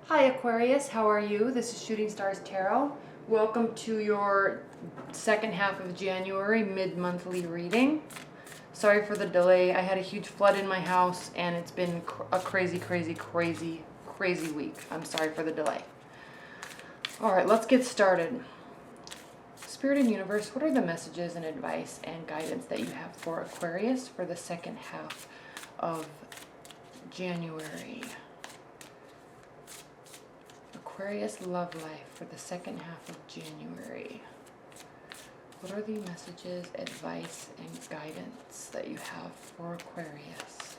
Hi Aquarius, how are you? This is Shooting Stars Tarot. Welcome to your second half of January mid-monthly reading. Sorry for the delay. I had a huge flood in my house and it's been a crazy week. I'm sorry for the delay. Alright, let's get started. Spirit and Universe, what are the messages and advice and guidance that you have for Aquarius for the second half of January? Aquarius love life for the second half of January. What are the messages, advice, and guidance that you have for Aquarius?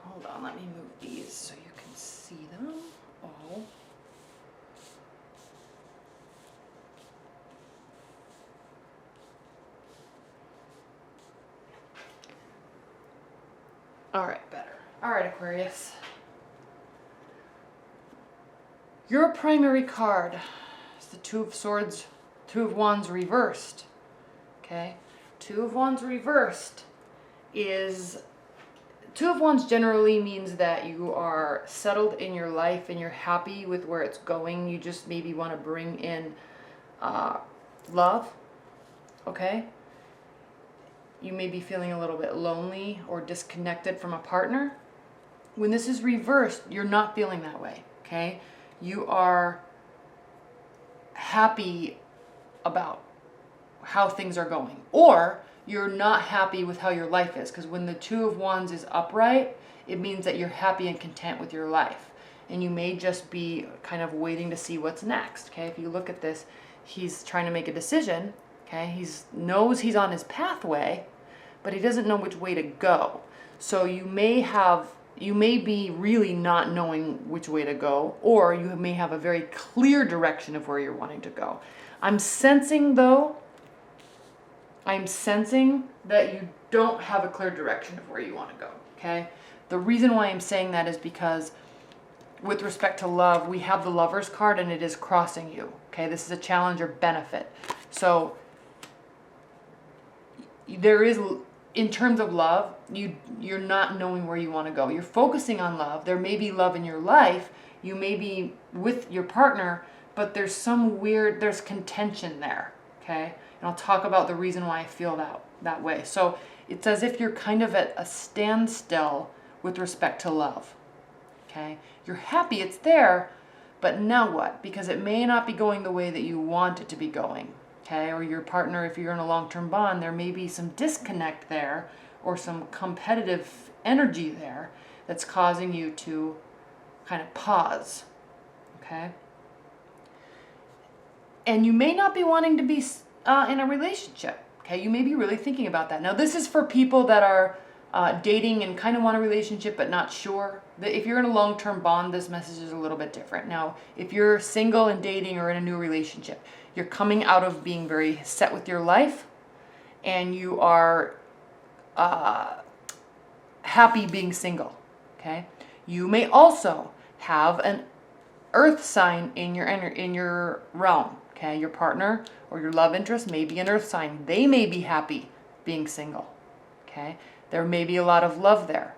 Hold on, let me move these so you can see them all. All right, better. All right, Aquarius. Your primary card is the Two of Swords, Two of Wands reversed. Okay? Two of Wands reversed is... Two of Wands generally means that you are settled in your life and you're happy with where it's going. You just maybe want to bring in love. Okay? You may be feeling a little bit lonely or disconnected from a partner. When this is reversed, you're not feeling that way. Okay? You are happy about how things are going. Or you're not happy with how your life is, because when the Two of Wands is upright, it means that you're happy and content with your life. And you may just be kind of waiting to see what's next. Okay? If you look at this, he's trying to make a decision. Okay? He knows he's on his pathway, but he doesn't know which way to go. So you may be really not knowing which way to go, or you may have a very clear direction of where you're wanting to go. I'm sensing that you don't have a clear direction of where you want to go, okay? The reason why I'm saying that is because with respect to love, we have the Lover's card and it is crossing you, okay? This is a challenge or benefit. So there is... In terms of love, you're not knowing where you want to go. You're focusing on love. There may be love in your life. You may be with your partner, but there's there's contention there, okay? And I'll talk about the reason why I feel that way. So it's as if you're kind of at a standstill with respect to love, okay? You're happy it's there, but now what? Because it may not be going the way that you want it to be going. Okay, or your partner, if you're in a long-term bond, there may be some disconnect there or some competitive energy there that's causing you to kind of pause, okay? And you may not be wanting to be in a relationship, okay? You may be really thinking about that. Now, this is for people that are dating and kind of want a relationship but not sure. If you're in a long-term bond, this message is a little bit different. Now, if you're single and dating or in a new relationship, you're coming out of being very set with your life and you are happy being single, okay? You may also have an earth sign in your realm, okay? Your partner or your love interest may be an earth sign. They may be happy being single, okay? There may be a lot of love there,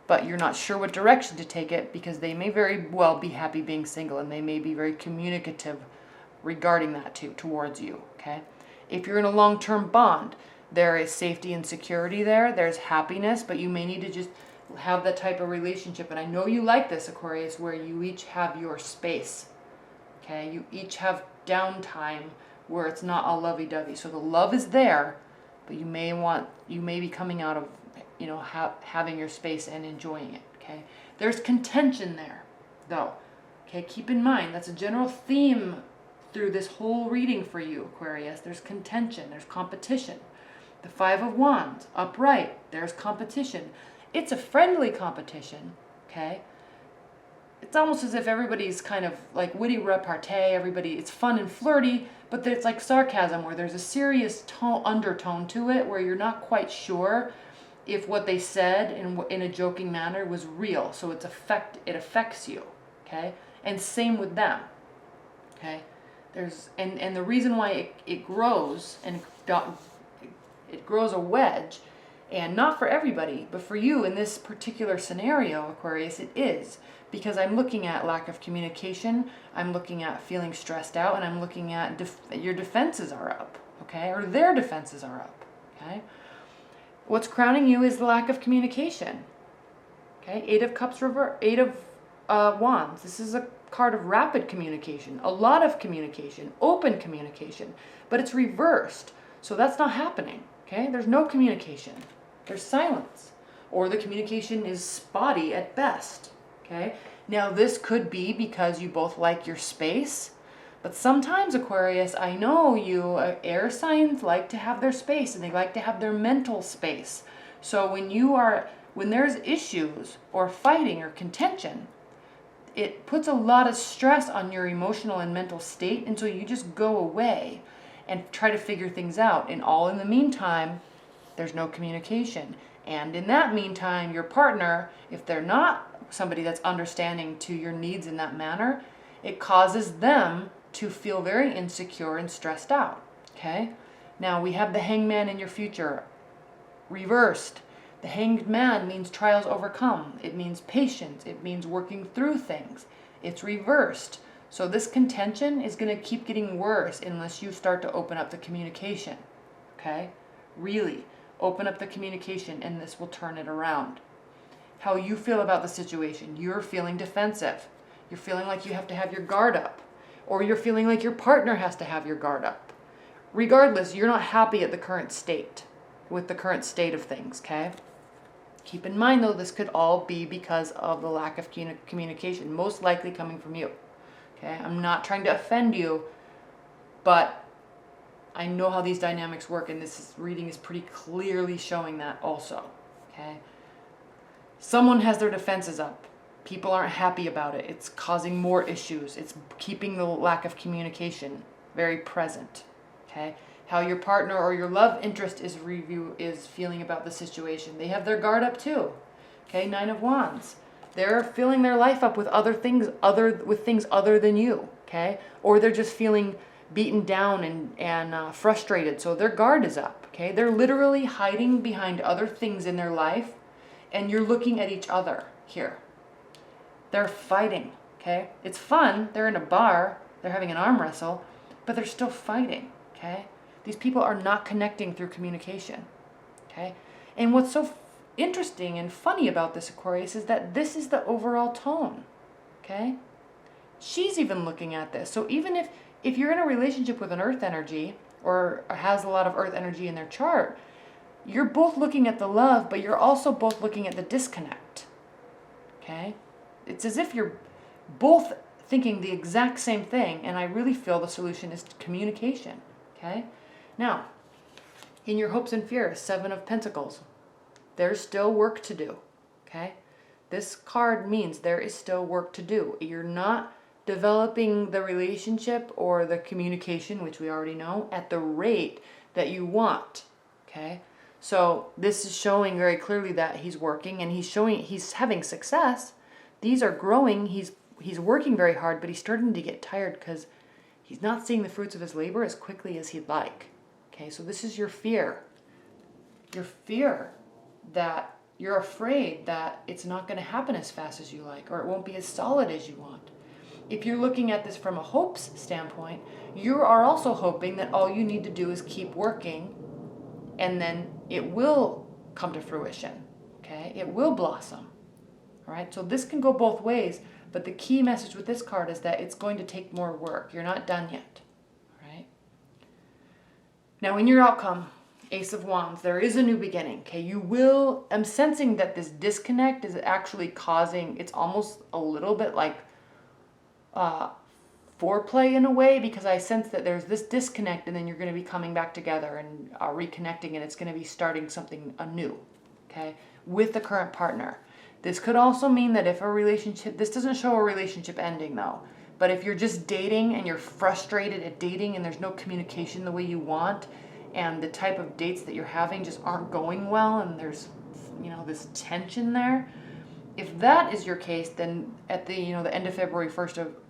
but you're not sure what direction to take it because they may very well be happy being single and they may be very communicative regarding that towards you, okay? If you're in a long-term bond, there is safety and security there. There's happiness, but you may need to just have that type of relationship. And I know you like this, Aquarius, where you each have your space, okay? You each have downtime where it's not all lovey-dovey. So the love is there, but you may be coming out of, having your space and enjoying it, okay? There's contention there, though. Okay, keep in mind, that's a general theme through this whole reading for you, Aquarius. There's contention, there's competition. The Five of Wands, upright, there's competition. It's a friendly competition, okay? It's almost as if everybody's kind of like witty repartee, it's fun and flirty, but it's like sarcasm where there's a serious undertone to it where you're not quite sure if what they said in a joking manner was real. So it affects you, okay? And same with them, okay? And the reason why it grows and it grows a wedge, and not for everybody, but for you in this particular scenario, Aquarius, it is. Because I'm looking at lack of communication, I'm looking at feeling stressed out, and I'm looking at your defenses are up, okay? Or their defenses are up, okay? What's crowning you is the lack of communication, okay? Eight of Cups reverse, Eight of Wands. This is a card of rapid communication, a lot of communication, open communication, but it's reversed. So that's not happening, okay? There's no communication. There's silence, or the communication is spotty at best. Okay. Now this could be because you both like your space, but sometimes, Aquarius, I know you air signs like to have their space and they like to have their mental space. So when there's issues or fighting or contention, it puts a lot of stress on your emotional and mental state, and so you just go away and try to figure things out. And all in the meantime, there's no communication. And in that meantime, your partner, if they're not somebody that's understanding to your needs in that manner, it causes them to feel very insecure and stressed out, okay? Now, we have the Hangman in your future, reversed. The Hanged Man means trials overcome. It means patience. It means working through things. It's reversed. So this contention is going to keep getting worse unless you start to open up the communication, okay? Really, open up the communication, and this will turn it around. How you feel about the situation. You're feeling defensive. You're feeling like you have to have your guard up. Or you're feeling like your partner has to have your guard up. Regardless, you're not happy at the current state, with the current state of things, okay? Keep in mind, though, this could all be because of the lack of communication, most likely coming from you, okay? I'm not trying to offend you, but I know how these dynamics work, and reading is pretty clearly showing that also, okay? Someone has their defenses up. People aren't happy about it. It's causing more issues. It's keeping the lack of communication very present, okay? How your partner or your love interest is feeling about the situation. They have their guard up too, okay? Nine of Wands. They're filling their life up with things other than you, okay? Or they're just feeling beaten down and frustrated, so their guard is up, okay? They're literally hiding behind other things in their life, and you're looking at each other here. They're fighting, okay? It's fun. They're in a bar. They're having an arm wrestle, but they're still fighting, okay? These people are not connecting through communication, okay? And what's so interesting and funny about this, Aquarius, is that this is the overall tone, okay? She's even looking at this. So even if you're in a relationship with an earth energy or has a lot of earth energy in their chart, you're both looking at the love, but you're also both looking at the disconnect, okay? It's as if you're both thinking the exact same thing, and I really feel the solution is communication, okay? Now, in your hopes and fears, Seven of Pentacles, there's still work to do, okay? This card means there is still work to do. You're not developing the relationship or the communication, which we already know, at the rate that you want, okay? So this is showing very clearly that he's working, and he's having success. These are growing. He's working very hard, but he's starting to get tired because he's not seeing the fruits of his labor as quickly as he'd like. Okay, so this is your fear. Your fear that you're afraid that it's not going to happen as fast as you like, or it won't be as solid as you want. If you're looking at this from a hopes standpoint, you are also hoping that all you need to do is keep working, and then it will come to fruition, okay? It will blossom, all right? So this can go both ways, but the key message with this card is that it's going to take more work. You're not done yet, all right? Now, in your outcome, Ace of Wands, there is a new beginning, okay? I'm sensing that this disconnect is actually causing, it's almost a little bit like foreplay in a way, because I sense that there's this disconnect, and then you're going to be coming back together and reconnecting, and it's going to be starting something anew, okay, with the current partner. This could also mean that if a relationship, this doesn't show a relationship ending though, but if you're just dating and you're frustrated at dating and there's no communication the way you want, and the type of dates that you're having just aren't going well, and there's, you know, this tension there, if that is your case, then at the, you know, the end of February,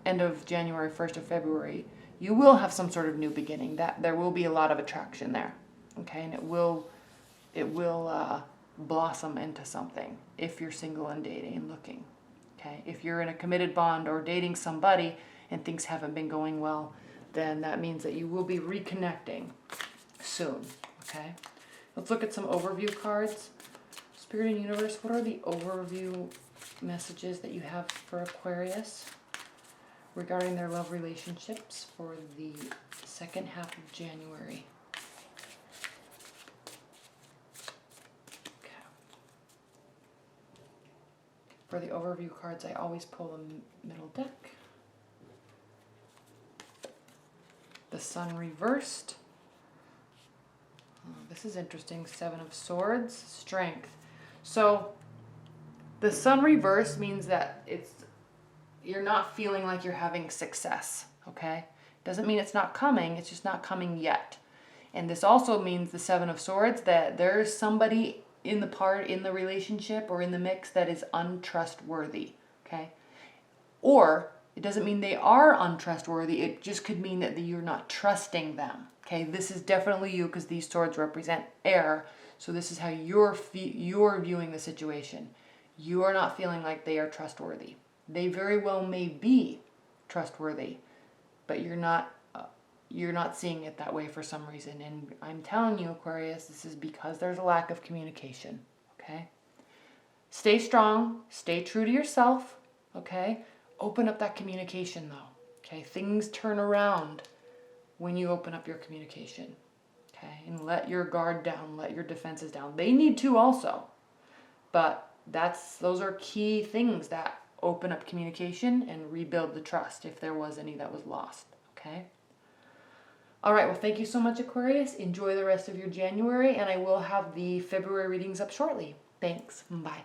end of January, 1st of February, you will have some sort of new beginning. That there will be a lot of attraction there, okay, and it will blossom into something if you're single and dating and looking, okay. If you're in a committed bond or dating somebody and things haven't been going well, then that means that you will be reconnecting soon, okay. Let's look at some overview cards. Spirit and Universe, what are the overview messages that you have for Aquarius regarding their love relationships for the second half of January? Okay. For the overview cards, I always pull the middle deck. The Sun reversed. Oh, this is interesting. Seven of Swords, Strength. So the Sun reverse means that you're not feeling like you're having success, okay? Doesn't mean it's not coming, it's just not coming yet. And this also means the Seven of Swords, that there's somebody in the relationship or in the mix that is untrustworthy, okay? Or it doesn't mean they are untrustworthy, it just could mean that you're not trusting them, okay? This is definitely you, because these swords represent air. So this is how you're viewing the situation. You are not feeling like they are trustworthy. They very well may be trustworthy, but you're not seeing it that way for some reason. And I'm telling you, Aquarius, this is because there's a lack of communication, okay? Stay strong, stay true to yourself, okay? Open up that communication though, okay? Things turn around when you open up your communication. Okay, and let your guard down, let your defenses down. They need to also, but those are key things that open up communication and rebuild the trust if there was any that was lost, okay? All right, well, thank you so much, Aquarius. Enjoy the rest of your January, and I will have the February readings up shortly. Thanks. Bye.